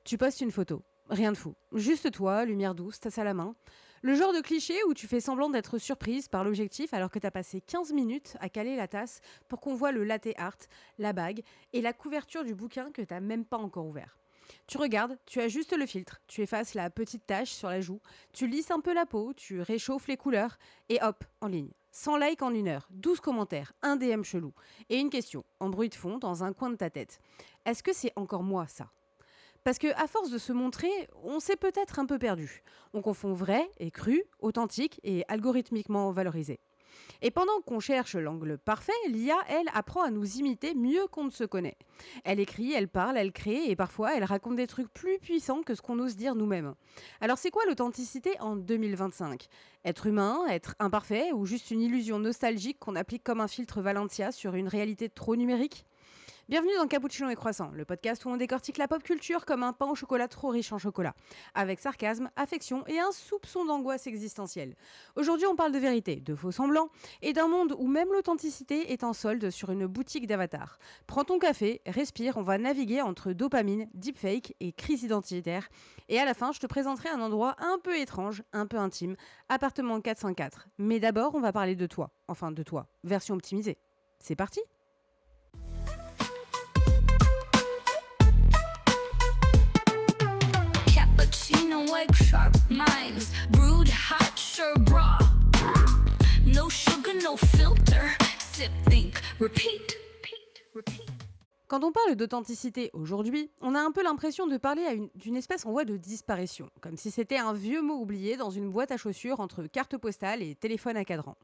Tu postes une photo. Rien de fou. Juste toi, lumière douce, tasse à la main. Le genre de cliché où tu fais semblant d'être surprise par l'objectif alors que t'as passé 15 minutes à caler la tasse pour qu'on voit le latte art, la bague et la couverture du bouquin que t'as même pas encore ouvert. Tu regardes, tu ajustes le filtre, tu effaces la petite tache sur la joue, tu lisses un peu la peau, tu réchauffes les couleurs et hop, en ligne. 100 likes en 1 heure, 12 commentaires, un DM chelou et une question en bruit de fond dans un coin de ta tête. Est-ce que c'est encore moi ça? Parce que à force de se montrer, on s'est peut-être un peu perdu. On confond vrai et cru, authentique et algorithmiquement valorisé. Et pendant qu'on cherche l'angle parfait, l'IA, elle, apprend à nous imiter mieux qu'on ne se connaît. Elle écrit, elle parle, elle crée et parfois elle raconte des trucs plus puissants que ce qu'on ose dire nous-mêmes. Alors c'est quoi l'authenticité en 2025? Être humain, être imparfait ou juste une illusion nostalgique qu'on applique comme un filtre Valencia sur une réalité trop numérique? Bienvenue dans Cappuccino et Croissant, le podcast où on décortique la pop culture comme un pain au chocolat trop riche en chocolat, avec sarcasme, affection et un soupçon d'angoisse existentielle. Aujourd'hui, on parle de vérité, de faux semblants et d'un monde où même l'authenticité est en solde sur une boutique d'avatar. Prends ton café, respire, on va naviguer entre dopamine, deepfake et crise identitaire. Et à la fin, je te présenterai un endroit un peu étrange, un peu intime, appartement 404. Mais d'abord, on va parler de toi, enfin de toi, version optimisée. C'est parti! Cappuccino egg sharp minds, brewed hot sherbra. No sugar, no filter. Sip, think, repeat. Quand on parle d'authenticité aujourd'hui, on a un peu l'impression de parler d'une espèce en voie de disparition, comme si c'était un vieux mot oublié dans une boîte à chaussures entre carte postale et téléphone à cadran.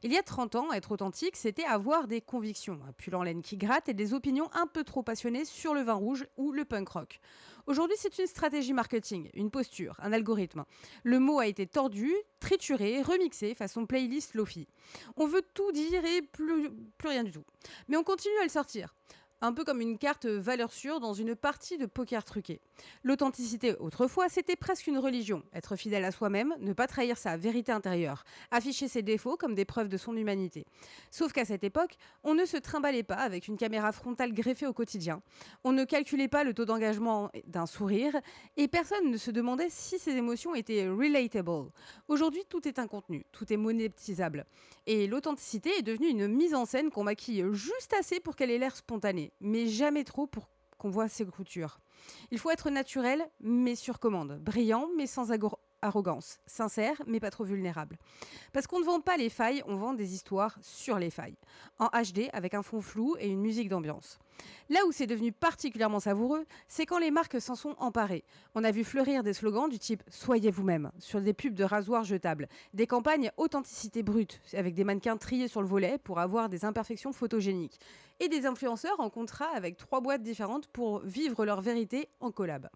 Il y a 30 ans, être authentique, c'était avoir des convictions, un pull en laine qui gratte et des opinions un peu trop passionnées sur le vin rouge ou le punk rock. Aujourd'hui, c'est une stratégie marketing, une posture, un algorithme. Le mot a été tordu, trituré, remixé façon playlist Lofi. On veut tout dire et plus rien du tout. Mais on continue à le sortir. Un peu comme une carte valeur sûre dans une partie de poker truqué. L'authenticité, autrefois, c'était presque une religion. Être fidèle à soi-même, ne pas trahir sa vérité intérieure, afficher ses défauts comme des preuves de son humanité. Sauf qu'à cette époque, on ne se trimballait pas avec une caméra frontale greffée au quotidien. On ne calculait pas le taux d'engagement d'un sourire et personne ne se demandait si ses émotions étaient relatable. Aujourd'hui, tout est un contenu, tout est monétisable. Et l'authenticité est devenue une mise en scène qu'on maquille juste assez pour qu'elle ait l'air spontanée, mais jamais trop pour qu'on voit ses coutures. Il faut être naturel, mais sur commande, brillant, mais sans arrogance, sincère, mais pas trop vulnérable. Parce qu'on ne vend pas les failles, on vend des histoires sur les failles, en HD avec un fond flou et une musique d'ambiance. Là où c'est devenu particulièrement savoureux, c'est quand les marques s'en sont emparées. On a vu fleurir des slogans du type Soyez vous-même sur des pubs de rasoirs jetables, des campagnes authenticité brute avec des mannequins triés sur le volet pour avoir des imperfections photogéniques, et des influenceurs en contrat avec 3 boîtes différentes pour vivre leur vérité en collab.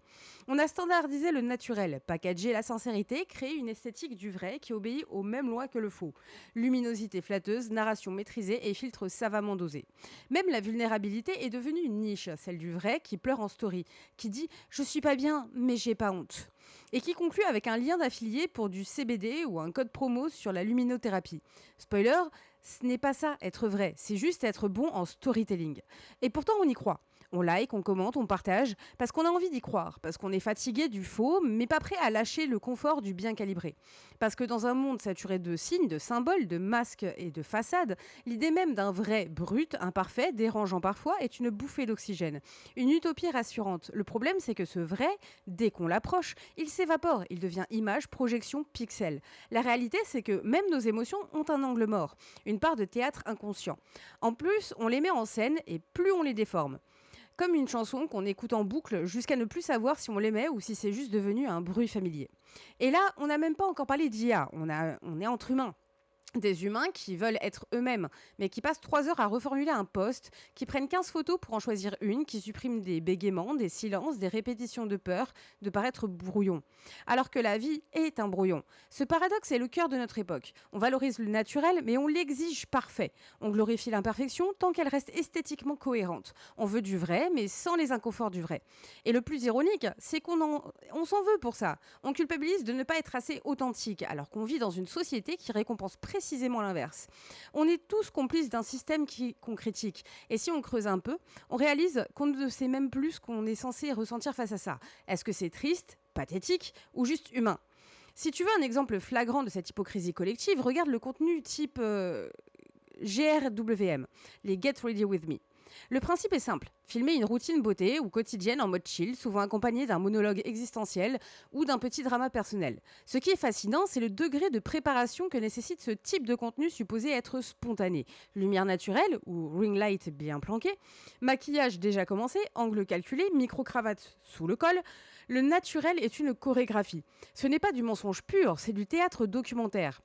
On a standardisé le naturel, packagé la sincérité, créé une esthétique du vrai qui obéit aux mêmes lois que le faux. Luminosité flatteuse, narration maîtrisée et filtre savamment dosé. Même la vulnérabilité est devenue une niche, celle du vrai qui pleure en story, qui dit je suis pas bien mais j'ai pas honte, et qui conclut avec un lien d'affilié pour du CBD ou un code promo sur la luminothérapie. Spoiler, ce n'est pas ça être vrai, c'est juste être bon en storytelling. Et pourtant on y croit. On like, on commente, on partage, parce qu'on a envie d'y croire, parce qu'on est fatigué du faux, mais pas prêt à lâcher le confort du bien calibré. Parce que dans un monde saturé de signes, de symboles, de masques et de façades, l'idée même d'un vrai brut, imparfait, dérangeant parfois, est une bouffée d'oxygène. Une utopie rassurante. Le problème, c'est que ce vrai, dès qu'on l'approche, il s'évapore, il devient image, projection, pixel. La réalité, c'est que même nos émotions ont un angle mort, une part de théâtre inconscient. En plus, on les met en scène et plus on les déforme. Comme une chanson qu'on écoute en boucle jusqu'à ne plus savoir si on l'aimait ou si c'est juste devenu un bruit familier. Et là, on n'a même pas encore parlé d'IA, on est entre humains. Des humains qui veulent être eux-mêmes, mais qui passent 3 heures à reformuler un post, qui prennent 15 photos pour en choisir une, qui suppriment des bégaiements, des silences, des répétitions de peur de paraître brouillon. Alors que la vie est un brouillon. Ce paradoxe est le cœur de notre époque. On valorise le naturel, mais on l'exige parfait. On glorifie l'imperfection tant qu'elle reste esthétiquement cohérente. On veut du vrai, mais sans les inconforts du vrai. Et le plus ironique, c'est on s'en veut pour ça. On culpabilise de ne pas être assez authentique, alors qu'on vit dans une société qui récompense précisément l'inverse. On est tous complices d'un système qu'on critique. Et si on creuse un peu, on réalise qu'on ne sait même plus ce qu'on est censé ressentir face à ça. Est-ce que c'est triste, pathétique ou juste humain? Si tu veux un exemple flagrant de cette hypocrisie collective, regarde le contenu type GRWM, les Get Ready With Me. Le principe est simple, filmer une routine beauté ou quotidienne en mode chill, souvent accompagnée d'un monologue existentiel ou d'un petit drama personnel. Ce qui est fascinant, c'est le degré de préparation que nécessite ce type de contenu supposé être spontané. Lumière naturelle ou ring light bien planqué, maquillage déjà commencé, angle calculé, micro-cravate sous le col. Le naturel est une chorégraphie. Ce n'est pas du mensonge pur, c'est du théâtre documentaire.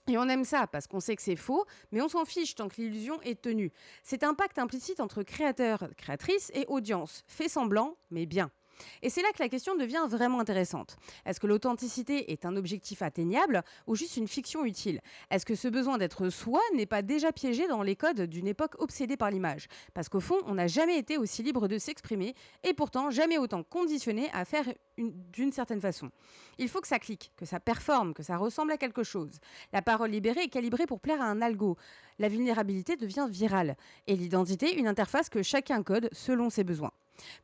Et on aime ça parce qu'on sait que c'est faux, mais on s'en fiche tant que l'illusion est tenue. C'est un pacte implicite entre créateur, créatrice et audience, fait semblant, mais bien. Et c'est là que la question devient vraiment intéressante. Est-ce que l'authenticité est un objectif atteignable ou juste une fiction utile? Est-ce que ce besoin d'être soi n'est pas déjà piégé dans les codes d'une époque obsédée par l'image? Parce qu'au fond, on n'a jamais été aussi libre de s'exprimer et pourtant jamais autant conditionné à faire d'une certaine façon. Il faut que ça clique, que ça performe, que ça ressemble à quelque chose. La parole libérée est calibrée pour plaire à un algo. La vulnérabilité devient virale et l'identité une interface que chacun code selon ses besoins.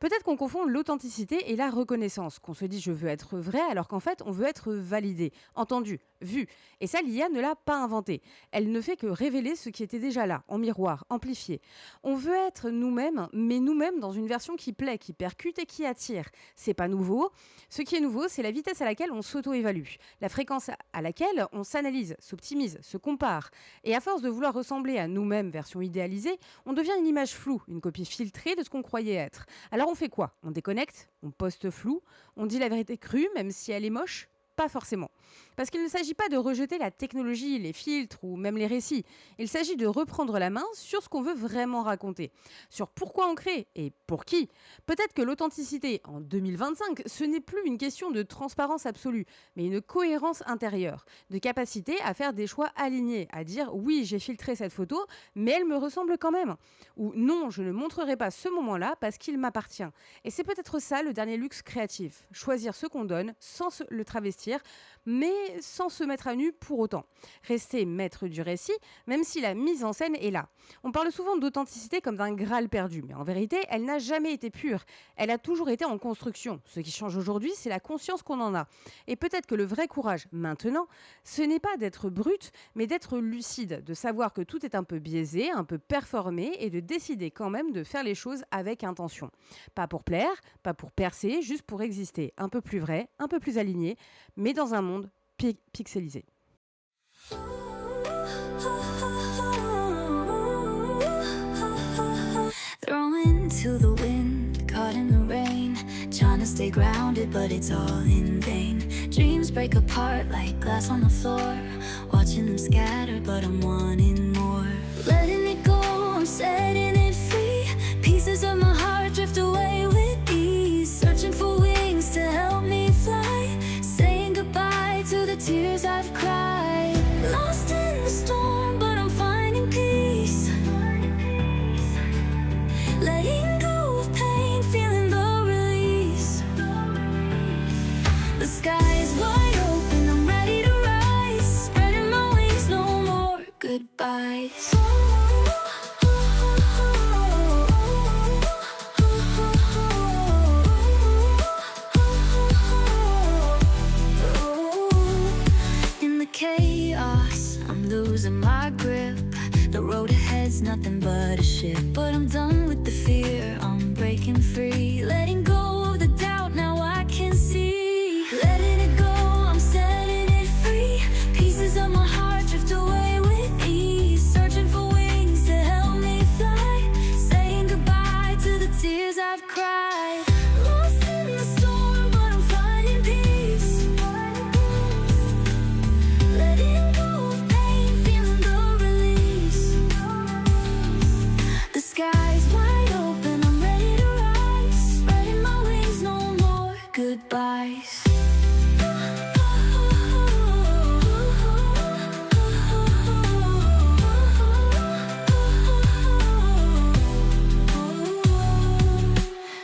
Peut-être qu'on confond l'authenticité et la reconnaissance, qu'on se dit je veux être vrai alors qu'en fait on veut être validé, entendu, vu. Et ça l'IA ne l'a pas inventé. Elle ne fait que révéler ce qui était déjà là, en miroir, amplifié. On veut être nous-mêmes, mais nous-mêmes dans une version qui plaît, qui percute et qui attire. C'est pas nouveau. Ce qui est nouveau, c'est la vitesse à laquelle on s'auto-évalue, la fréquence à laquelle on s'analyse, s'optimise, se compare. Et à force de vouloir ressembler à nous-mêmes, version idéalisée, on devient une image floue, une copie filtrée de ce qu'on croyait être. Alors on fait quoi? On déconnecte? On poste flou? On dit la vérité crue, même si elle est moche? Pas forcément. Parce qu'il ne s'agit pas de rejeter la technologie, les filtres ou même les récits. Il s'agit de reprendre la main sur ce qu'on veut vraiment raconter. Sur pourquoi on crée et pour qui. Peut-être que l'authenticité en 2025, ce n'est plus une question de transparence absolue, mais une cohérence intérieure, de capacité à faire des choix alignés, à dire oui, j'ai filtré cette photo, mais elle me ressemble quand même. Ou non, je ne montrerai pas ce moment-là parce qu'il m'appartient. Et c'est peut-être ça le dernier luxe créatif. Choisir ce qu'on donne sans le travestir, mais sans se mettre à nu pour autant. Rester maître du récit, même si la mise en scène est là. On parle souvent d'authenticité comme d'un Graal perdu, mais en vérité, elle n'a jamais été pure. Elle a toujours été en construction. Ce qui change aujourd'hui, c'est la conscience qu'on en a. Et peut-être que le vrai courage, maintenant, ce n'est pas d'être brut, mais d'être lucide, de savoir que tout est un peu biaisé, un peu performé, et de décider quand même de faire les choses avec intention. Pas pour plaire, pas pour percer, juste pour exister. Un peu plus vrai, un peu plus aligné, mais dans un monde pixelisé. Thrown to the wind, caught in the rain, trying to stay grounded, but it's all in vain. Dreams break apart like glass on the floor, watching them scatter, but I'm wanting more. Letting it go, I'm setting it free. Pieces of my heart drift away with ease, searching for wings to help me fly, saying goodbye to the tears I've cried. Lost in the storm, but I'm finding peace. Letting go of pain, feeling the release. The sky is wide open, I'm ready to rise, spreading my wings, no more goodbyes. In the chaos, I'm losing my grip. The road ahead's nothing but a ship, but I'm done with the fear, I'm breaking free. Letting go of the doubt, now I can see. Letting it go, I'm setting it free. Pieces of my heart drift away with ease, searching for wings to help me fly, saying goodbye to the tears I've cried. Lost in the storm, but I'm finding peace. Letting go of pain, feeling the release. The sky's wide open, I'm ready to rise, spreading my wings, no more goodbyes.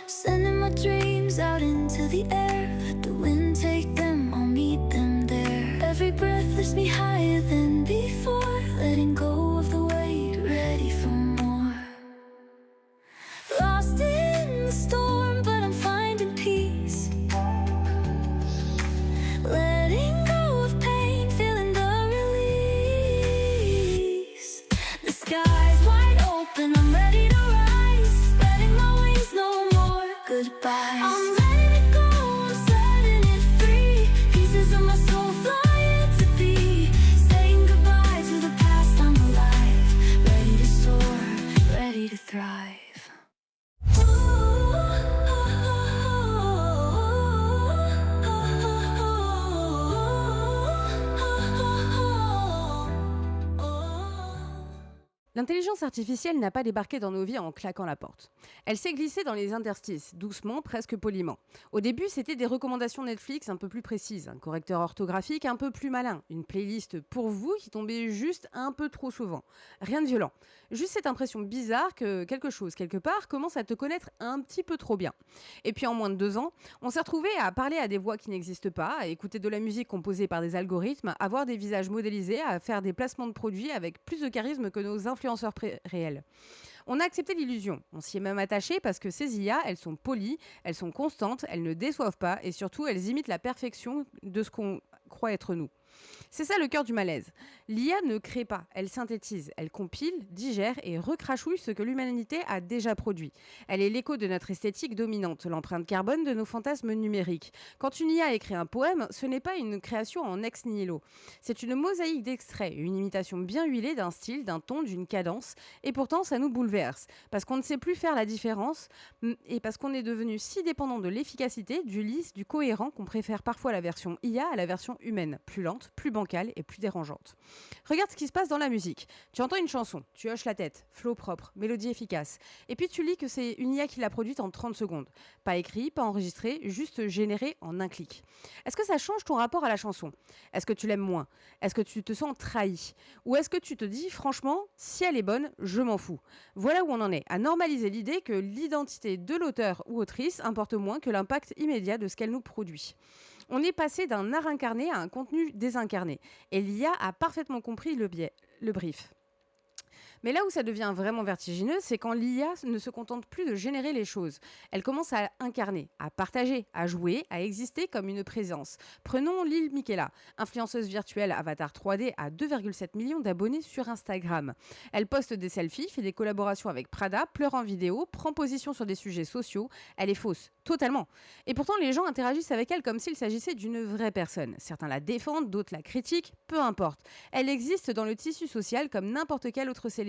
Sending my dreams out into the air, let the wind take them, I'll meet them there. Every breath lifts me higher than before. L'intelligence artificielle n'a pas débarqué dans nos vies en claquant la porte. Elle s'est glissée dans les interstices, doucement, presque poliment. Au début, c'était des recommandations Netflix un peu plus précises, un correcteur orthographique un peu plus malin, une playlist pour vous qui tombait juste un peu trop souvent. Rien de violent. Juste cette impression bizarre que quelque chose, quelque part, commence à te connaître un petit peu trop bien. Et puis en moins de 2 ans, on s'est retrouvé à parler à des voix qui n'existent pas, à écouter de la musique composée par des algorithmes, à voir des visages modélisés, à faire des placements de produits avec plus de charisme que nos influenceurs réels. On a accepté l'illusion, on s'y est même attaché parce que ces IA, elles sont polies, elles sont constantes, elles ne déçoivent pas et surtout elles imitent la perfection de ce qu'on croit être nous. C'est ça le cœur du malaise. L'IA ne crée pas, elle synthétise, elle compile, digère et recrachouille ce que l'humanité a déjà produit. Elle est l'écho de notre esthétique dominante, l'empreinte carbone de nos fantasmes numériques. Quand une IA écrit un poème, ce n'est pas une création en ex nihilo. C'est une mosaïque d'extraits, une imitation bien huilée d'un style, d'un ton, d'une cadence. Et pourtant, ça nous bouleverse. Parce qu'on ne sait plus faire la différence et parce qu'on est devenu si dépendant de l'efficacité, du lisse, du cohérent qu'on préfère parfois la version IA à la version humaine, plus lente, plus bancale et plus dérangeante. Regarde ce qui se passe dans la musique. Tu entends une chanson, tu hoches la tête, flow propre, mélodie efficace. Et puis tu lis que c'est une IA qui l'a produite en 30 secondes. Pas écrit, pas enregistré, juste généré en un clic. Est-ce que ça change ton rapport à la chanson? Est-ce que tu l'aimes moins? Est-ce que tu te sens trahi? Ou est-ce que tu te dis, franchement, si elle est bonne, je m'en fous? Voilà où on en est, à normaliser l'idée que l'identité de l'auteur ou autrice importe moins que l'impact immédiat de ce qu'elle nous produit. On est passé d'un art incarné à un contenu désincarné. Et l'IA a parfaitement compris le brief. Mais là où ça devient vraiment vertigineux, c'est quand l'IA ne se contente plus de générer les choses. Elle commence à incarner, à partager, à jouer, à exister comme une présence. Prenons Lil Miquela, influenceuse virtuelle avatar 3D à 2,7 millions d'abonnés sur Instagram. Elle poste des selfies, fait des collaborations avec Prada, pleure en vidéo, prend position sur des sujets sociaux. Elle est fausse, totalement. Et pourtant, les gens interagissent avec elle comme s'il s'agissait d'une vraie personne. Certains la défendent, d'autres la critiquent, peu importe. Elle existe dans le tissu social comme n'importe quelle autre célébrité.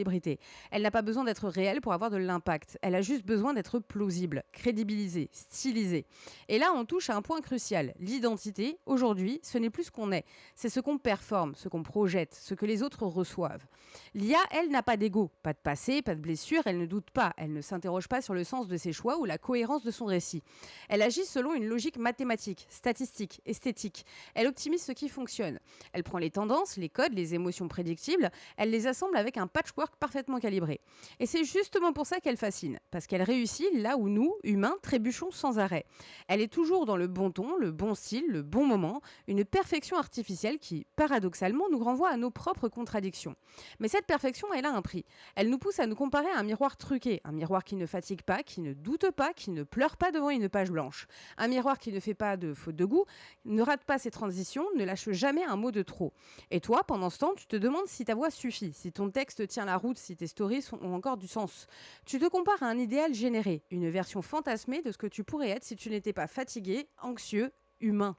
Elle n'a pas besoin d'être réelle pour avoir de l'impact. Elle a juste besoin d'être plausible, crédibilisée, stylisée. Et là, on touche à un point crucial. L'identité, aujourd'hui, ce n'est plus ce qu'on est. C'est ce qu'on performe, ce qu'on projette, ce que les autres reçoivent. L'IA, elle, n'a pas d'ego, pas de passé, pas de blessure, elle ne doute pas, elle ne s'interroge pas sur le sens de ses choix ou la cohérence de son récit. Elle agit selon une logique mathématique, statistique, esthétique. Elle optimise ce qui fonctionne. Elle prend les tendances, les codes, les émotions prédictibles, elle les assemble avec un patchwork parfaitement calibré. Et c'est justement pour ça qu'elle fascine, parce qu'elle réussit là où nous, humains, trébuchons sans arrêt. Elle est toujours dans le bon ton, le bon style, le bon moment, une perfection artificielle qui, paradoxalement, nous renvoie à nos propres contradictions. Mais cette perfection, elle a un prix. Elle nous pousse à nous comparer à un miroir truqué, un miroir qui ne fatigue pas, qui ne doute pas, qui ne pleure pas devant une page blanche. Un miroir qui ne fait pas de faute de goût, ne rate pas ses transitions, ne lâche jamais un mot de trop. Et toi, pendant ce temps, tu te demandes si ta voix suffit, si ton texte tient la route, si tes stories ont encore du sens. Tu te compares à un idéal généré, une version fantasmée de ce que tu pourrais être si tu n'étais pas fatigué, anxieux, humain.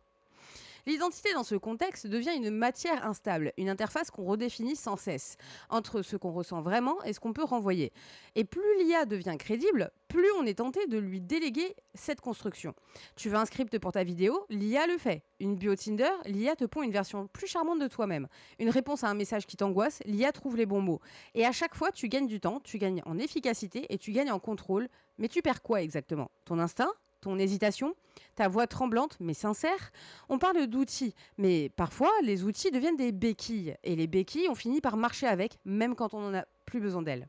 L'identité dans ce contexte devient une matière instable, une interface qu'on redéfinit sans cesse, entre ce qu'on ressent vraiment et ce qu'on peut renvoyer. Et plus l'IA devient crédible, plus on est tenté de lui déléguer cette construction. Tu veux un script pour ta vidéo, l'IA le fait. Une bio Tinder, l'IA te pond une version plus charmante de toi-même. Une réponse à un message qui t'angoisse, l'IA trouve les bons mots. Et à chaque fois, tu gagnes du temps, tu gagnes en efficacité et tu gagnes en contrôle. Mais tu perds quoi exactement? Ton instinct? Ton hésitation? Ta voix tremblante mais sincère? On parle d'outils, mais parfois les outils deviennent des béquilles. Et les béquilles, on finit par marcher avec, même quand on n'en a plus besoin d'elles.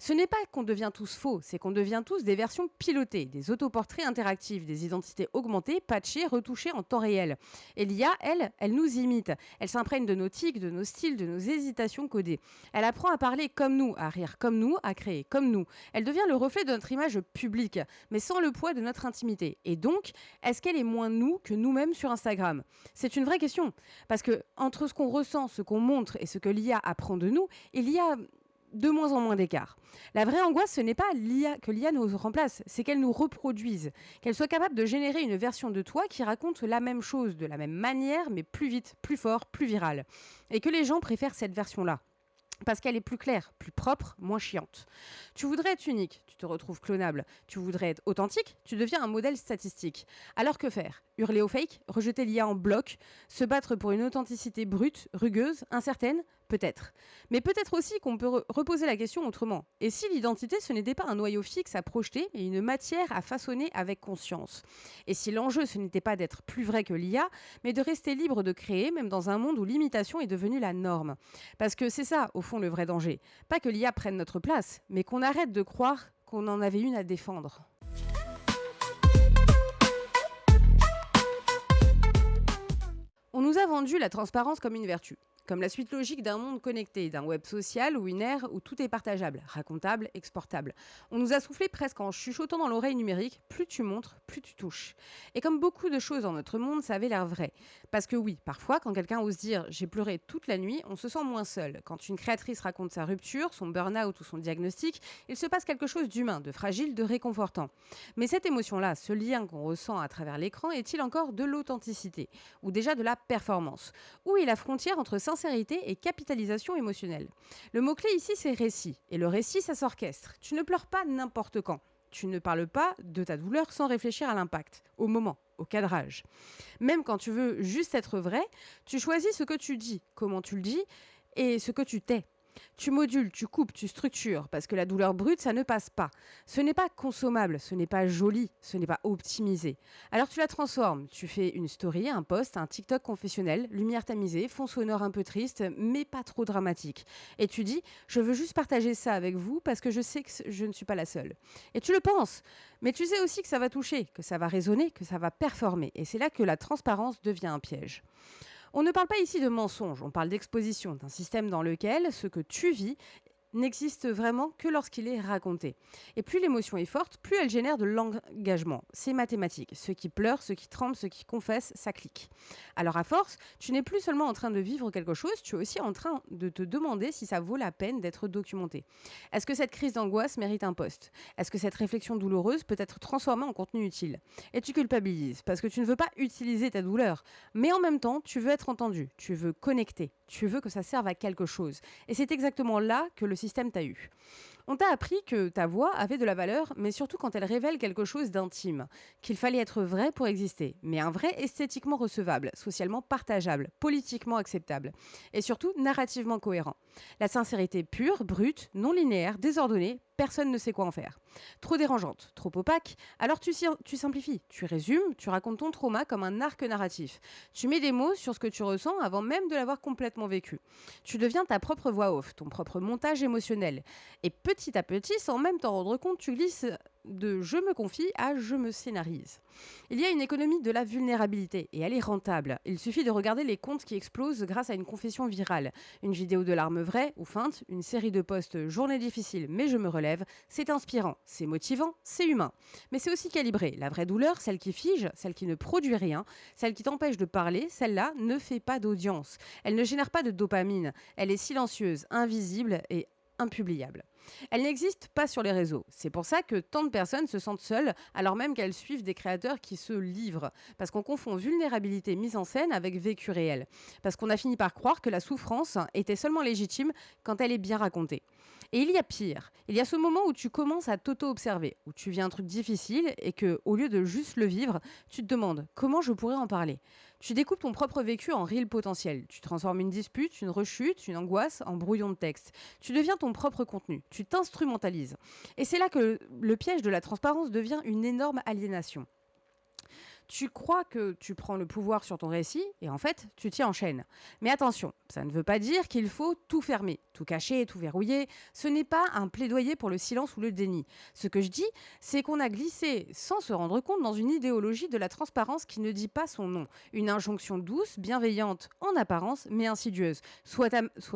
Ce n'est pas qu'on devient tous faux, c'est qu'on devient tous des versions pilotées, des autoportraits interactifs, des identités augmentées, patchées, retouchées en temps réel. Et l'IA, elle nous imite. Elle s'imprègne de nos tics, de nos styles, de nos hésitations codées. Elle apprend à parler comme nous, à rire comme nous, à créer comme nous. Elle devient le reflet de notre image publique, mais sans le poids de notre intimité. Et donc, est-ce qu'elle est moins nous que nous-mêmes sur Instagram? C'est une vraie question. Parce que entre ce qu'on ressent, ce qu'on montre et ce que l'IA apprend de nous, il y a de moins en moins d'écart. La vraie angoisse, ce n'est pas que l'IA nous remplace, c'est qu'elle nous reproduise, qu'elle soit capable de générer une version de toi qui raconte la même chose, de la même manière, mais plus vite, plus fort, plus virale. Et que les gens préfèrent cette version-là. Parce qu'elle est plus claire, plus propre, moins chiante. Tu voudrais être unique, tu te retrouves clonable. Tu voudrais être authentique, tu deviens un modèle statistique. Alors que faire? Hurler au fake? Rejeter l'IA en bloc? Se battre pour une authenticité brute, rugueuse, incertaine? Peut-être. Mais peut-être aussi qu'on peut reposer la question autrement. Et si l'identité, ce n'était pas un noyau fixe à projeter, mais une matière à façonner avec conscience? Et si l'enjeu, ce n'était pas d'être plus vrai que l'IA, mais de rester libre de créer, même dans un monde où l'imitation est devenue la norme? Parce que c'est ça, au fond, le vrai danger. Pas que l'IA prenne notre place, mais qu'on arrête de croire qu'on en avait une à défendre. On nous a vendu la transparence comme une vertu, comme la suite logique d'un monde connecté, d'un web social ou une ère où tout est partageable, racontable, exportable. On nous a soufflé presque en chuchotant dans l'oreille numérique, plus tu montres, plus tu touches. Et comme beaucoup de choses dans notre monde, ça avait l'air vrai. Parce que oui, parfois, quand quelqu'un ose dire j'ai pleuré toute la nuit, on se sent moins seul. Quand une créatrice raconte sa rupture, son burn-out ou son diagnostic, il se passe quelque chose d'humain, de fragile, de réconfortant. Mais cette émotion-là, ce lien qu'on ressent à travers l'écran, est-il encore de l'authenticité ou déjà de la performance? Où est la frontière entre sincérité et capitalisation émotionnelle? Le mot-clé ici, c'est récit. Et le récit, ça s'orchestre. Tu ne pleures pas n'importe quand. Tu ne parles pas de ta douleur sans réfléchir à l'impact, au moment, au cadrage. Même quand tu veux juste être vrai, tu choisis ce que tu dis, comment tu le dis et ce que tu tais. Tu modules, tu coupes, tu structures, parce que la douleur brute, ça ne passe pas. Ce n'est pas consommable, ce n'est pas joli, ce n'est pas optimisé. Alors tu la transformes, tu fais une story, un post, un TikTok confessionnel, lumière tamisée, fond sonore un peu triste, mais pas trop dramatique. Et tu dis, je veux juste partager ça avec vous parce que je sais que je ne suis pas la seule. Et tu le penses, mais tu sais aussi que ça va toucher, que ça va résonner, que ça va performer. Et c'est là que la transparence devient un piège. On ne parle pas ici de mensonge, on parle d'exposition, d'un système dans lequel ce que tu vis n'existe vraiment que lorsqu'il est raconté. Et plus l'émotion est forte, plus elle génère de l'engagement. C'est mathématique. Ceux qui pleurent, ceux qui tremblent, ceux qui confessent, ça clique. Alors à force, tu n'es plus seulement en train de vivre quelque chose, tu es aussi en train de te demander si ça vaut la peine d'être documenté. Est-ce que cette crise d'angoisse mérite un post? Est-ce que cette réflexion douloureuse peut être transformée en contenu utile? Et tu culpabilises parce que tu ne veux pas utiliser ta douleur. Mais en même temps, tu veux être entendu, tu veux connecter, tu veux que ça serve à quelque chose. Et c'est exactement là que le système t'a eu. On t'a appris que ta voix avait de la valeur, mais surtout quand elle révèle quelque chose d'intime, qu'il fallait être vrai pour exister, mais un vrai esthétiquement recevable, socialement partageable, politiquement acceptable, et surtout narrativement cohérent. La sincérité pure, brute, non linéaire, désordonnée, personne ne sait quoi en faire. Trop dérangeante, trop opaque, alors tu simplifies, tu résumes, tu racontes ton trauma comme un arc narratif. Tu mets des mots sur ce que tu ressens avant même de l'avoir complètement vécu. Tu deviens ta propre voix off, ton propre montage émotionnel. Et petit à petit, sans même t'en rendre compte, tu glisses de je me confie à je me scénarise. Il y a une économie de la vulnérabilité et elle est rentable. Il suffit de regarder les comptes qui explosent grâce à une confession virale. Une vidéo de larmes vraies ou feintes, une série de posts journée difficile mais je me relève, c'est inspirant, c'est motivant, c'est humain. Mais c'est aussi calibré. La vraie douleur, celle qui fige, celle qui ne produit rien, celle qui t'empêche de parler, celle-là ne fait pas d'audience. Elle ne génère pas de dopamine. Elle est silencieuse, invisible et impubliable. Elle n'existe pas sur les réseaux. C'est pour ça que tant de personnes se sentent seules alors même qu'elles suivent des créateurs qui se livrent. Parce qu'on confond vulnérabilité mise en scène avec vécu réel. Parce qu'on a fini par croire que la souffrance était seulement légitime quand elle est bien racontée. Et il y a pire. Il y a ce moment où tu commences à t'auto-observer, où tu vis un truc difficile et que, au lieu de juste le vivre, tu te demandes comment je pourrais en parler. Tu découpes ton propre vécu en reel potentiel. Tu transformes une dispute, une rechute, une angoisse en brouillon de texte. Tu deviens ton propre contenu. Tu t'instrumentalises. Et c'est là que le piège de la transparence devient une énorme aliénation. Tu crois que tu prends le pouvoir sur ton récit et en fait, tu t'y enchaînes. Mais attention, ça ne veut pas dire qu'il faut tout fermer, tout cacher, tout verrouiller. Ce n'est pas un plaidoyer pour le silence ou le déni. Ce que je dis, c'est qu'on a glissé sans se rendre compte dans une idéologie de la transparence qui ne dit pas son nom. Une injonction douce, bienveillante en apparence, mais insidieuse. Sois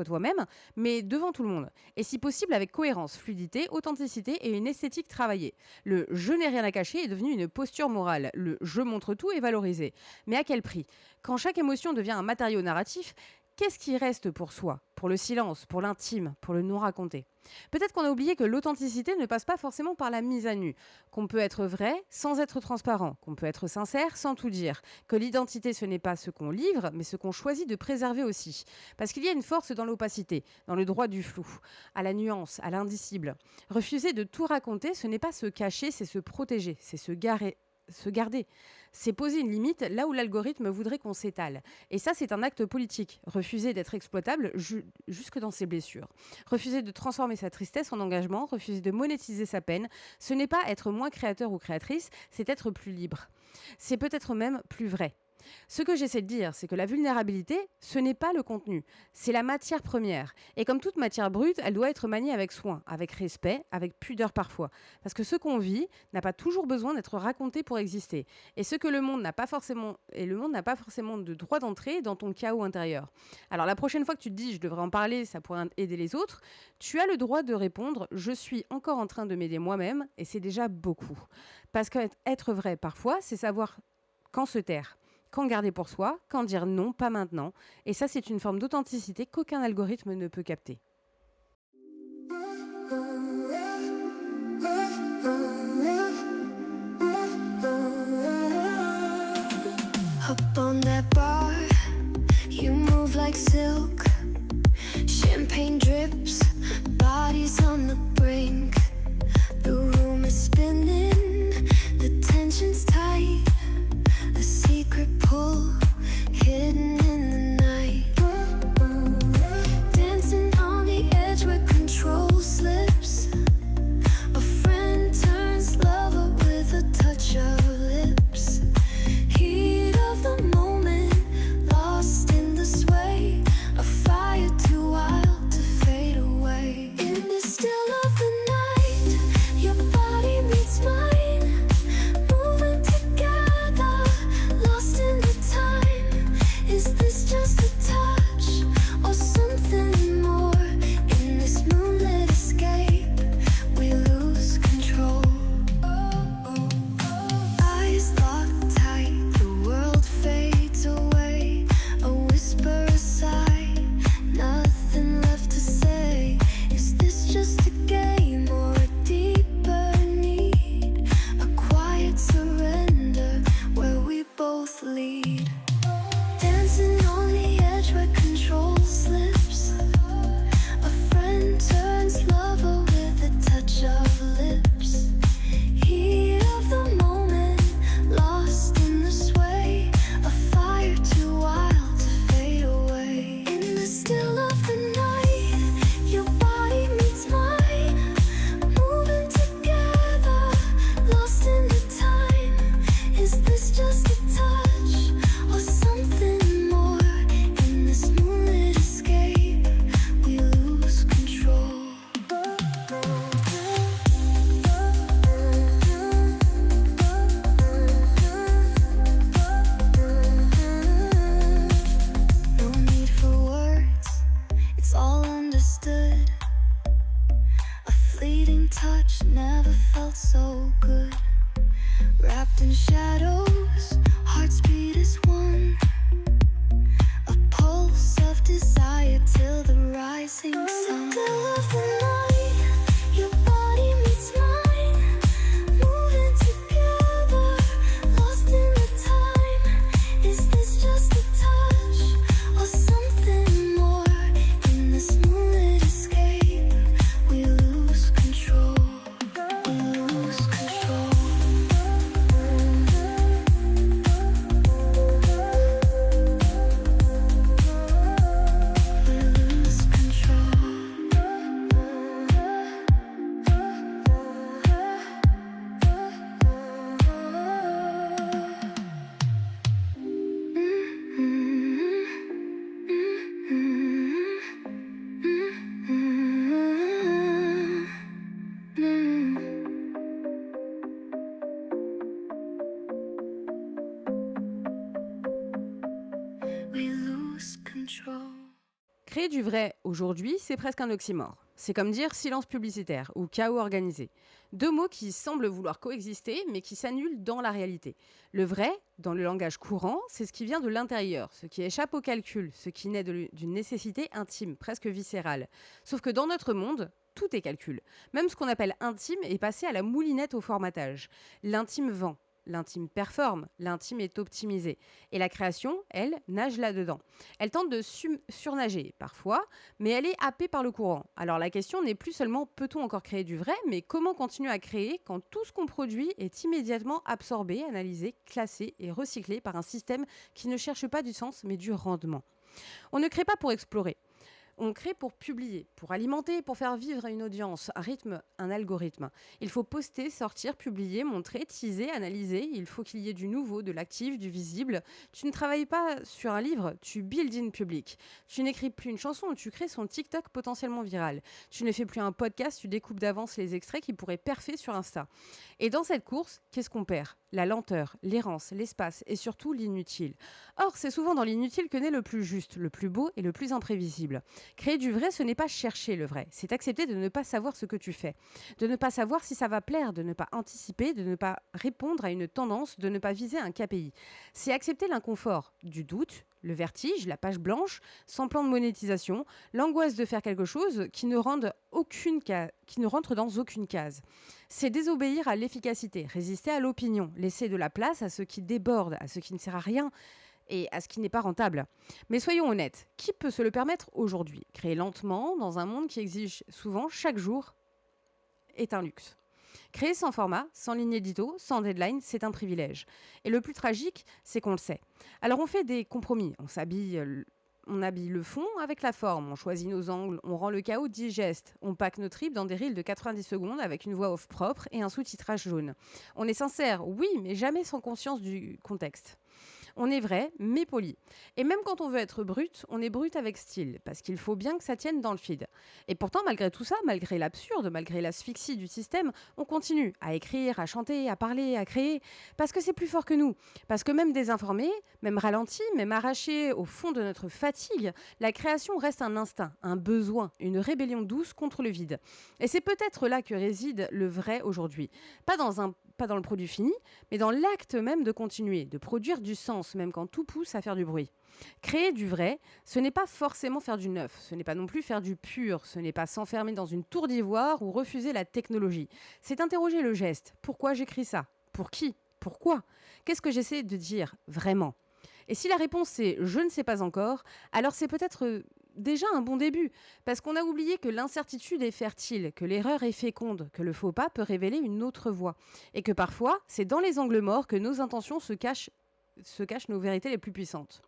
toi-même, mais devant tout le monde. Et si possible avec cohérence, fluidité, authenticité et une esthétique travaillée. Le je n'ai rien à cacher est devenu une posture morale. Le je montre tout est valorisé. Mais à quel prix? Quand chaque émotion devient un matériau narratif, qu'est-ce qui reste pour soi? Pour le silence, pour l'intime, pour le non-raconté? Peut-être qu'on a oublié que l'authenticité ne passe pas forcément par la mise à nu, qu'on peut être vrai sans être transparent, qu'on peut être sincère sans tout dire, que l'identité ce n'est pas ce qu'on livre, mais ce qu'on choisit de préserver aussi. Parce qu'il y a une force dans l'opacité, dans le droit du flou, à la nuance, à l'indicible. Refuser de tout raconter, ce n'est pas se cacher, c'est se protéger, c'est se garer se garder. C'est poser une limite là où l'algorithme voudrait qu'on s'étale. Et ça, c'est un acte politique. Refuser d'être exploitable jusque dans ses blessures. Refuser de transformer sa tristesse en engagement, refuser de monétiser sa peine, ce n'est pas être moins créateur ou créatrice, c'est être plus libre. C'est peut-être même plus vrai. Ce que j'essaie de dire, c'est que la vulnérabilité, ce n'est pas le contenu, c'est la matière première. Et comme toute matière brute, elle doit être maniée avec soin, avec respect, avec pudeur parfois. Parce que ce qu'on vit n'a pas toujours besoin d'être raconté pour exister. Et ce que le monde n'a pas forcément de droit d'entrée dans ton chaos intérieur. Alors la prochaine fois que tu te dis, je devrais en parler, ça pourrait aider les autres, tu as le droit de répondre, je suis encore en train de m'aider moi-même, et c'est déjà beaucoup. Parce qu'être vrai parfois, c'est savoir quand se taire. Quand garder pour soi, quand dire non, pas maintenant. Et ça, c'est une forme d'authenticité qu'aucun algorithme ne peut capter. Up on that bar, you move like silk. Champagne drips, bodies on the brink. The room is spinning, the tension's tight. A secret pull hidden in the night. Dancing on the edge where control slips. A friend turns lover with a touch of lips. Heat of the moment, lost in the sway. A fire too wild to fade away. In the still of the night, your body meets mine. Moving together, lost in the time. Is this just a touch or something more? In this moonlit escape, we lose control. Eyes locked tight, the world fades away. A whisper, a sigh, nothing left to say. Is this just a game or a deeper need? A quiet surrender where we both lead. Dancing on the edge where control slips. A friend turns lover with a touch of lips. Heat of the moment, lost in the sway. A fire too wild to fade away. In the still of the night, your body meets mine. Moving together, lost in the time. Is this just a touch or something more? In this moonlit escape, we lose control. No need for words, it's all understood. A fleeting touch never felt so good. Wrapped in shadows, hearts beat as one. A pulse of desire till the rising sun. In the still of the night, your body meets mine. Moving together, lost in the time. Is this just a touch or something more? In this moonlit escape, we lose control. We lose control. We lose control. We lose control. Créer du vrai aujourd'hui, c'est presque un oxymore. C'est comme dire silence publicitaire ou chaos organisé. Deux mots qui semblent vouloir coexister, mais qui s'annulent dans la réalité. Le vrai, dans le langage courant, c'est ce qui vient de l'intérieur, ce qui échappe au calcul, ce qui naît d'une nécessité intime, presque viscérale. Sauf que dans notre monde, tout est calcul. Même ce qu'on appelle intime est passé à la moulinette au formatage. L'intime vend. l'intime performe, l'intime est optimisé. Et la création, elle, nage là-dedans. Elle tente de surnager parfois, mais elle est happée par le courant. Alors la question n'est plus seulement peut-on encore créer du vrai, mais comment continuer à créer quand tout ce qu'on produit est immédiatement absorbé, analysé, classé et recyclé par un système qui ne cherche pas du sens mais du rendement. On ne crée pas pour explorer. On crée pour publier, pour alimenter, pour faire vivre à une audience, un rythme, un algorithme. Il faut poster, sortir, publier, montrer, teaser, analyser. Il faut qu'il y ait du nouveau, de l'actif, du visible. Tu ne travailles pas sur un livre, tu build in public. Tu n'écris plus une chanson, tu crées son TikTok potentiellement viral. Tu ne fais plus un podcast, tu découpes d'avance les extraits qui pourraient perfer sur Insta. Et dans cette course, qu'est-ce qu'on perd? La lenteur, l'errance, l'espace et surtout l'inutile. Or, c'est souvent dans l'inutile que naît le plus juste, le plus beau et le plus imprévisible. Créer du vrai, ce n'est pas chercher le vrai, c'est accepter de ne pas savoir ce que tu fais, de ne pas savoir si ça va plaire, de ne pas anticiper, de ne pas répondre à une tendance, de ne pas viser un KPI. C'est accepter l'inconfort, du doute, le vertige, la page blanche, sans plan de monétisation, l'angoisse de faire quelque chose qui ne rentre dans aucune case. C'est désobéir à l'efficacité, résister à l'opinion, laisser de la place à ce qui déborde, à ce qui ne sert à rien et à ce qui n'est pas rentable. Mais soyons honnêtes, qui peut se le permettre aujourd'hui? Créer lentement, dans un monde qui exige souvent chaque jour, est un luxe. Créer sans format, sans ligne édito, sans deadline, c'est un privilège. Et le plus tragique, c'est qu'on le sait. Alors on fait des compromis, on habille le fond avec la forme, on choisit nos angles, on rend le chaos digeste, on pack nos tripes dans des reels de 90 secondes avec une voix off propre et un sous-titrage jaune. On est sincère, oui, mais jamais sans conscience du contexte. On est vrai, mais poli. Et même quand on veut être brut, on est brut avec style, parce qu'il faut bien que ça tienne dans le feed. Et pourtant, malgré tout ça, malgré l'absurde, malgré l'asphyxie du système, on continue à écrire, à chanter, à parler, à créer, parce que c'est plus fort que nous. Parce que même désinformé, même ralenti, même arraché au fond de notre fatigue, la création reste un instinct, un besoin, une rébellion douce contre le vide. Et c'est peut-être là que réside le vrai aujourd'hui. Pas dans le produit fini, mais dans l'acte même de continuer, de produire du sens, même quand tout pousse à faire du bruit. Créer du vrai, ce n'est pas forcément faire du neuf, ce n'est pas non plus faire du pur, ce n'est pas s'enfermer dans une tour d'ivoire ou refuser la technologie. C'est interroger le geste. Pourquoi j'écris ça? Pour qui? Pourquoi? Qu'est-ce que j'essaie de dire vraiment? Et si la réponse est je ne sais pas encore, alors c'est peut-être déjà un bon début, parce qu'on a oublié que l'incertitude est fertile, que l'erreur est féconde, que le faux pas peut révéler une autre voie, et que parfois c'est dans les angles morts que nos intentions se cachent nos vérités les plus puissantes.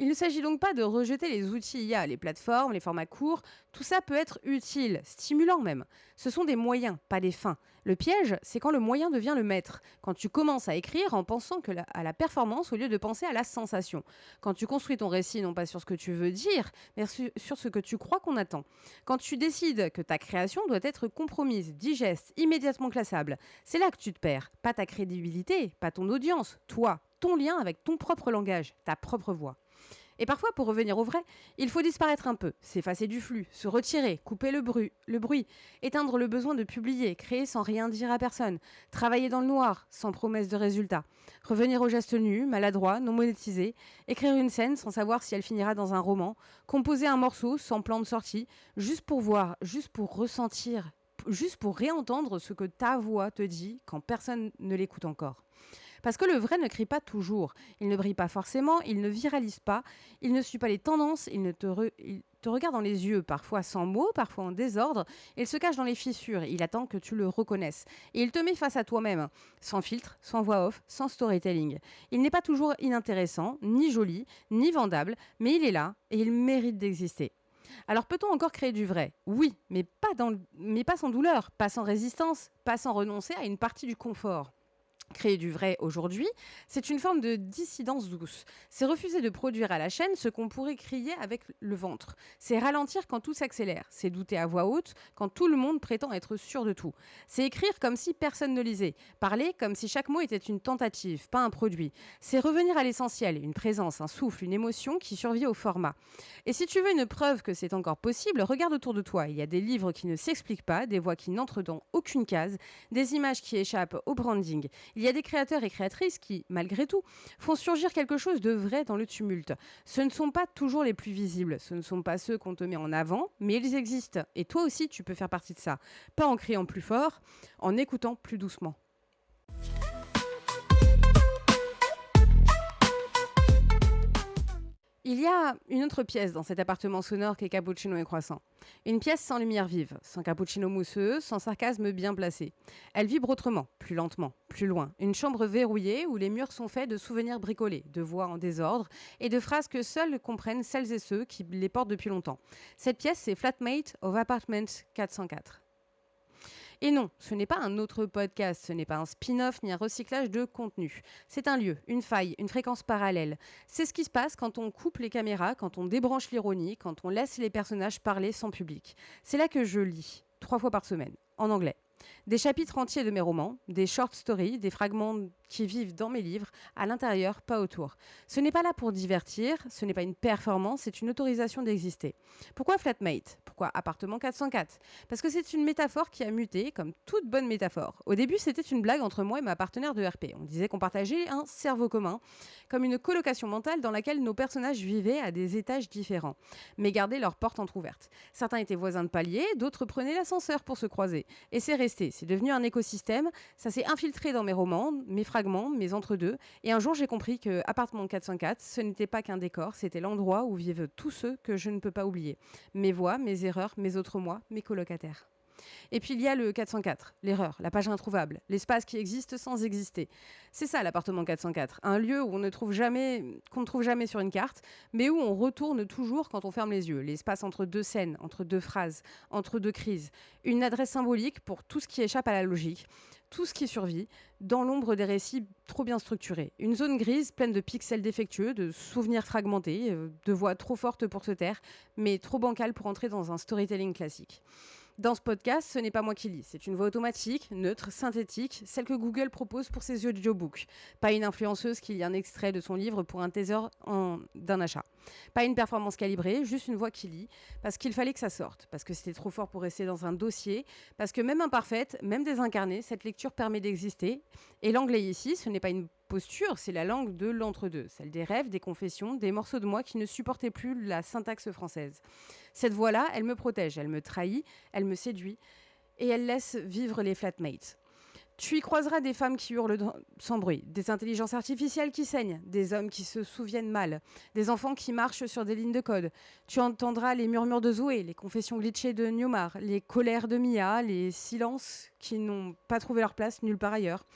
Il ne s'agit donc pas de rejeter les outils IA, les plateformes, les formats courts. Tout ça peut être utile, stimulant même. Ce sont des moyens, pas des fins. Le piège, c'est quand le moyen devient le maître. Quand tu commences à écrire en pensant à la performance au lieu de penser à la sensation. Quand tu construis ton récit non pas sur ce que tu veux dire, mais sur ce que tu crois qu'on attend. Quand tu décides que ta création doit être compromise, digeste, immédiatement classable. C'est là que tu te perds. Pas ta crédibilité, pas ton audience, toi, ton lien avec ton propre langage, ta propre voix. Et parfois, pour revenir au vrai, il faut disparaître un peu, s'effacer du flux, se retirer, couper le bruit, éteindre le besoin de publier, créer sans rien dire à personne, travailler dans le noir, sans promesse de résultat, revenir au geste nu, maladroit, non monétisé, écrire une scène sans savoir si elle finira dans un roman, composer un morceau sans plan de sortie, juste pour voir, juste pour ressentir, juste pour réentendre ce que ta voix te dit quand personne ne l'écoute encore. Parce que le vrai ne crie pas toujours, il ne brille pas forcément, il ne viralise pas, il ne suit pas les tendances, il te regarde dans les yeux, parfois sans mots, parfois en désordre, il se cache dans les fissures, il attend que tu le reconnaisses. Et il te met face à toi-même, sans filtre, sans voix off, sans storytelling. Il n'est pas toujours inintéressant, ni joli, ni vendable, mais il est là et il mérite d'exister. Alors peut-on encore créer du vrai? Oui, mais pas sans douleur, pas sans résistance, pas sans renoncer à une partie du confort. Créer du vrai aujourd'hui, c'est une forme de dissidence douce. C'est refuser de produire à la chaîne ce qu'on pourrait crier avec le ventre. C'est ralentir quand tout s'accélère. C'est douter à voix haute quand tout le monde prétend être sûr de tout. C'est écrire comme si personne ne lisait. Parler comme si chaque mot était une tentative, pas un produit. C'est revenir à l'essentiel, une présence, un souffle, une émotion qui survit au format. Et si tu veux une preuve que c'est encore possible, regarde autour de toi. Il y a des livres qui ne s'expliquent pas, des voix qui n'entrent dans aucune case, des images qui échappent au branding. Il y a des créateurs et créatrices qui, malgré tout, font surgir quelque chose de vrai dans le tumulte. Ce ne sont pas toujours les plus visibles, ce ne sont pas ceux qu'on te met en avant, mais ils existent. Et toi aussi, tu peux faire partie de ça. Pas en criant plus fort, en écoutant plus doucement. Il y a une autre pièce dans cet appartement sonore qu'est Cappuccino et Croissant. Une pièce sans lumière vive, sans cappuccino mousseux, sans sarcasme bien placé. Elle vibre autrement, plus lentement, plus loin. Une chambre verrouillée où les murs sont faits de souvenirs bricolés, de voix en désordre et de phrases que seuls comprennent celles et ceux qui les portent depuis longtemps. Cette pièce, c'est Flatmate of Apartment 404. Et non, ce n'est pas un autre podcast, ce n'est pas un spin-off ni un recyclage de contenu. C'est un lieu, une faille, une fréquence parallèle. C'est ce qui se passe quand on coupe les caméras, quand on débranche l'ironie, quand on laisse les personnages parler sans public. C'est là que je lis, 3 fois par semaine, en anglais. Des chapitres entiers de mes romans, des short stories, des fragments qui vivent dans mes livres, à l'intérieur, pas autour. Ce n'est pas là pour divertir, ce n'est pas une performance, c'est une autorisation d'exister. Pourquoi Flatmate ? Pourquoi appartement 404 ? Parce que c'est une métaphore qui a muté, comme toute bonne métaphore. Au début, c'était une blague entre moi et ma partenaire de RP. On disait qu'on partageait un cerveau commun, comme une colocation mentale dans laquelle nos personnages vivaient à des étages différents, mais gardaient leurs portes entrouvertes. Certains étaient voisins de palier, d'autres prenaient l'ascenseur pour se croiser. Et c'est resté, c'est devenu un écosystème, ça s'est infiltré dans mes romans, mes fragments, mes entre-deux, et un jour j'ai compris que Appartement 404, ce n'était pas qu'un décor, c'était l'endroit où vivent tous ceux que je ne peux pas oublier. Mes voix, mes erreurs, mes autres moi, mes colocataires. Et puis il y a le 404, l'erreur, la page introuvable, l'espace qui existe sans exister. C'est ça l'appartement 404, un lieu où qu'on ne trouve jamais sur une carte, mais où on retourne toujours quand on ferme les yeux. L'espace entre deux scènes, entre deux phrases, entre deux crises. Une adresse symbolique pour tout ce qui échappe à la logique, tout ce qui survit, dans l'ombre des récits trop bien structurés. Une zone grise pleine de pixels défectueux, de souvenirs fragmentés, de voix trop fortes pour se taire, mais trop bancales pour entrer dans un storytelling classique. Dans ce podcast, ce n'est pas moi qui lis. C'est une voix automatique, neutre, synthétique, celle que Google propose pour ses audiobooks. Pas une influenceuse qui lit un extrait de son livre pour un teaser d'un achat. Pas une performance calibrée, juste une voix qui lit, parce qu'il fallait que ça sorte, parce que c'était trop fort pour rester dans un dossier, parce que même imparfaite, même désincarnée, cette lecture permet d'exister. Et l'anglais ici, ce n'est pas une posture, c'est la langue de l'entre-deux, celle des rêves, des confessions, des morceaux de moi qui ne supportaient plus la syntaxe française. Cette voix-là, elle me protège, elle me trahit, elle me séduit et elle laisse vivre les flatmates. Tu y croiseras des femmes qui hurlent sans bruit, des intelligences artificielles qui saignent, des hommes qui se souviennent mal, des enfants qui marchent sur des lignes de code. Tu entendras les murmures de Zoé, les confessions glitchées de Newmar, les colères de Mia, les silences qui n'ont pas trouvé leur place nulle part ailleurs.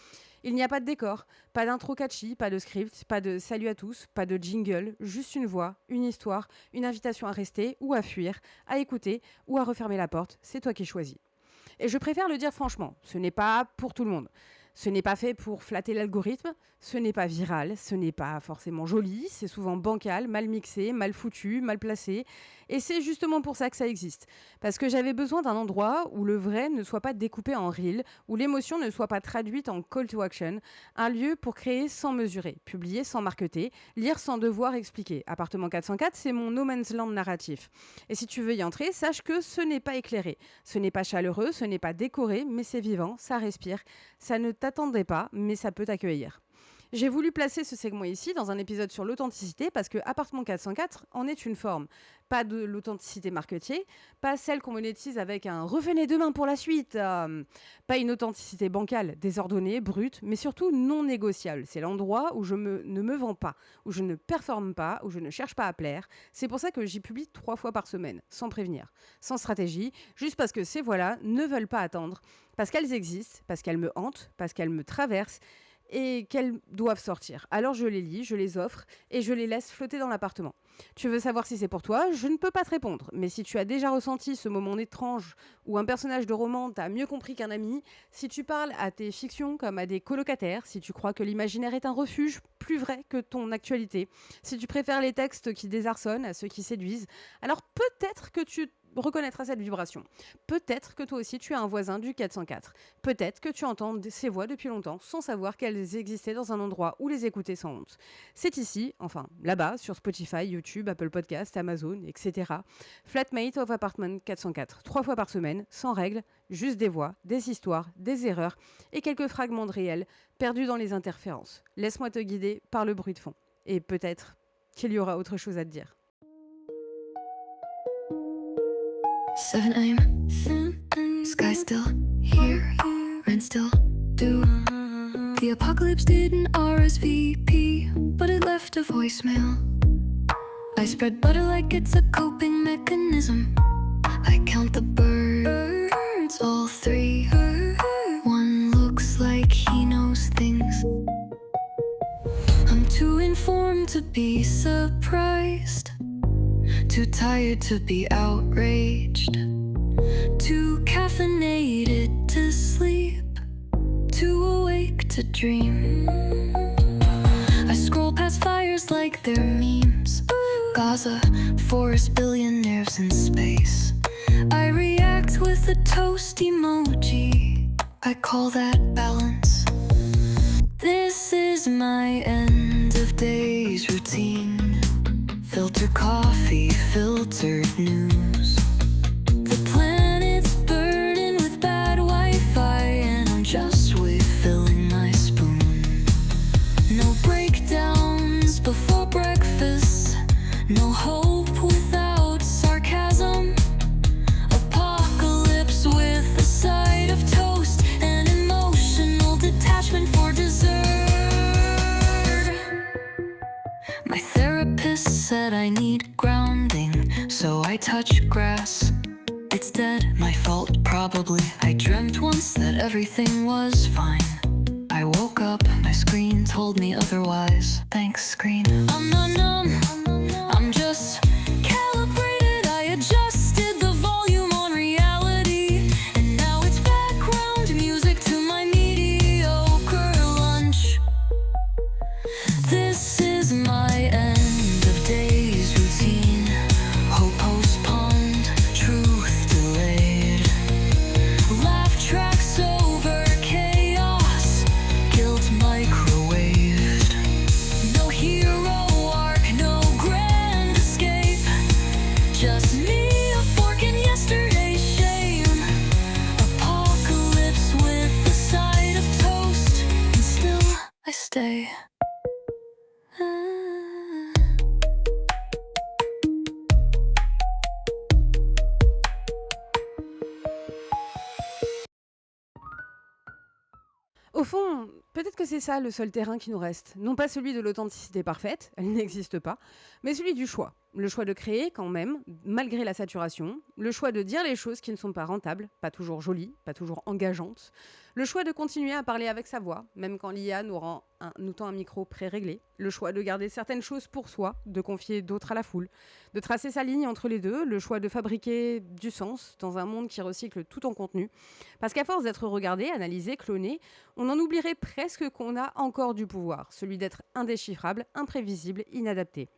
Il n'y a pas de décor, pas d'intro catchy, pas de script, pas de salut à tous, pas de jingle, juste une voix, une histoire, une invitation à rester ou à fuir, à écouter ou à refermer la porte, c'est toi qui choisis. Et je préfère le dire franchement, ce n'est pas pour tout le monde. Ce n'est pas fait pour flatter l'algorithme, ce n'est pas viral, ce n'est pas forcément joli, c'est souvent bancal, mal mixé, mal foutu, mal placé. Et c'est justement pour ça que ça existe. Parce que j'avais besoin d'un endroit où le vrai ne soit pas découpé en reel, où l'émotion ne soit pas traduite en call to action. Un lieu pour créer sans mesurer, publier sans marketer, lire sans devoir expliquer. Appartement 404, c'est mon no man's land narratif. Et si tu veux y entrer, sache que ce n'est pas éclairé, ce n'est pas chaleureux, ce n'est pas décoré, mais c'est vivant, ça respire, ça ne t'attendrait pas, mais ça peut t'accueillir. J'ai voulu placer ce segment ici dans un épisode sur l'authenticité parce que Appartement 404 en est une forme. Pas de l'authenticité marketier, pas celle qu'on monétise avec un « revenez demain pour la suite », pas une authenticité bancale, désordonnée, brute, mais surtout non négociable. C'est l'endroit où ne me vends pas, où je ne performe pas, où je ne cherche pas à plaire. C'est pour ça que j'y publie 3 fois par semaine, sans prévenir, sans stratégie, juste parce que ces voix-là ne veulent pas attendre, parce qu'elles existent, parce qu'elles me hantent, parce qu'elles me traversent, et qu'elles doivent sortir. Alors je les lis, je les offre et je les laisse flotter dans l'appartement. Tu veux savoir si c'est pour toi ? Je ne peux pas te répondre. Mais si tu as déjà ressenti ce moment étrange où un personnage de roman t'a mieux compris qu'un ami, si tu parles à tes fictions comme à des colocataires, si tu crois que l'imaginaire est un refuge plus vrai que ton actualité, si tu préfères les textes qui désarçonnent à ceux qui séduisent, alors peut-être que tu reconnaîtras cette vibration. Peut-être que toi aussi tu as un voisin du 404. Peut-être que tu entends ces voix depuis longtemps sans savoir qu'elles existaient dans un endroit où les écouter sans honte. C'est ici, enfin là-bas, sur Spotify, YouTube, Apple Podcasts, Amazon, etc. Flatmate of Apartment 404. 3 fois par semaine, sans règles, juste des voix, des histoires, des erreurs et quelques fragments de réel perdus dans les interférences. Laisse-moi te guider par le bruit de fond. Et peut-être qu'il y aura autre chose à te dire. 7 a.m. Sky still here, rent still due. The apocalypse didn't RSVP, but it left a voicemail. I spread butter like it's a coping mechanism. I count the birds, all three. One looks like he knows things. I'm too informed to be surprised, too tired to be outraged, too caffeinated to sleep, too awake to dream. I scroll past fires like they're memes. Gaza, forest, billionaires in space. I react with a toast emoji. I call that balance. This is my end of days routine. Filter coffee, filtered news. The planet's burdened with bad Wi-Fi, and I'm just refilling my spoon. No breakdowns before breakfast. No hope without sarcasm. Apocalypse with a side of toast and emotional detachment for dessert. My therapist said I need grounding, so I touch grass. It's dead, my fault probably. I dreamt once that everything was fine. I woke up, my screen told me otherwise. Thanks, screen. I'm not numb, I'm just calibrated. I adjusted the volume on reality, and now it's background music to my mediocre lunch. This is my end of days routine. Hope postponed, truth delayed. Laugh tracks over chaos, guilt microwaved. No hero arc, no grand escape. Just me, a fork in yesterday's shame. Apocalypse with a side of toast, and still I stay. Au fond, peut-être que c'est ça le seul terrain qui nous reste. Non pas celui de l'authenticité parfaite, elle n'existe pas, mais celui du choix. Le choix de créer quand même, malgré la saturation. Le choix de dire les choses qui ne sont pas rentables, pas toujours jolies, pas toujours engageantes. Le choix de continuer à parler avec sa voix, même quand l'IA nous tend un micro pré-réglé. Le choix de garder certaines choses pour soi, de confier d'autres à la foule. De tracer sa ligne entre les deux. Le choix de fabriquer du sens dans un monde qui recycle tout en contenu. Parce qu'à force d'être regardé, analysé, cloné, on en oublierait presque qu'on a encore du pouvoir. Celui d'être indéchiffrable, imprévisible, inadapté.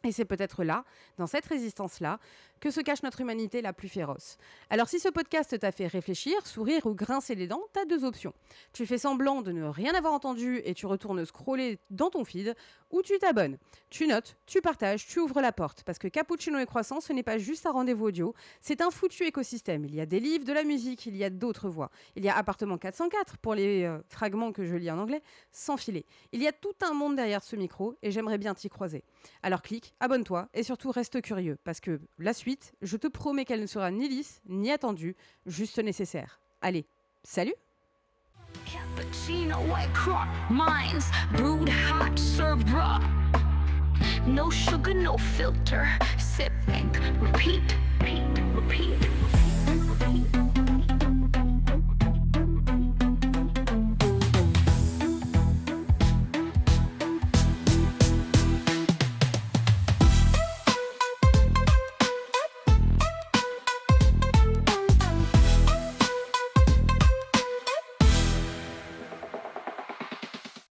Et c'est peut-être là, dans cette résistance-là, que se cache notre humanité la plus féroce. Alors si ce podcast t'a fait réfléchir, sourire ou grincer les dents, t'as deux options. Tu fais semblant de ne rien avoir entendu et tu retournes scroller dans ton feed, ou tu t'abonnes. Tu notes, tu partages, tu ouvres la porte. Parce que Cappuccino et Croissant, ce n'est pas juste un rendez-vous audio, c'est un foutu écosystème. Il y a des livres, de la musique, il y a d'autres voix. Il y a Appartement 404 pour les fragments que je lis en anglais, sans filet. Il y a tout un monde derrière ce micro et j'aimerais bien t'y croiser. Alors clique, abonne-toi et surtout reste curieux parce que la suite, je te promets qu'elle ne sera ni lisse ni attendue, juste nécessaire. Allez, salut! Cappuccino, white crop, mine's brewed hot, served raw. No sugar, no filter. Sip, think, repeat, repeat, repeat.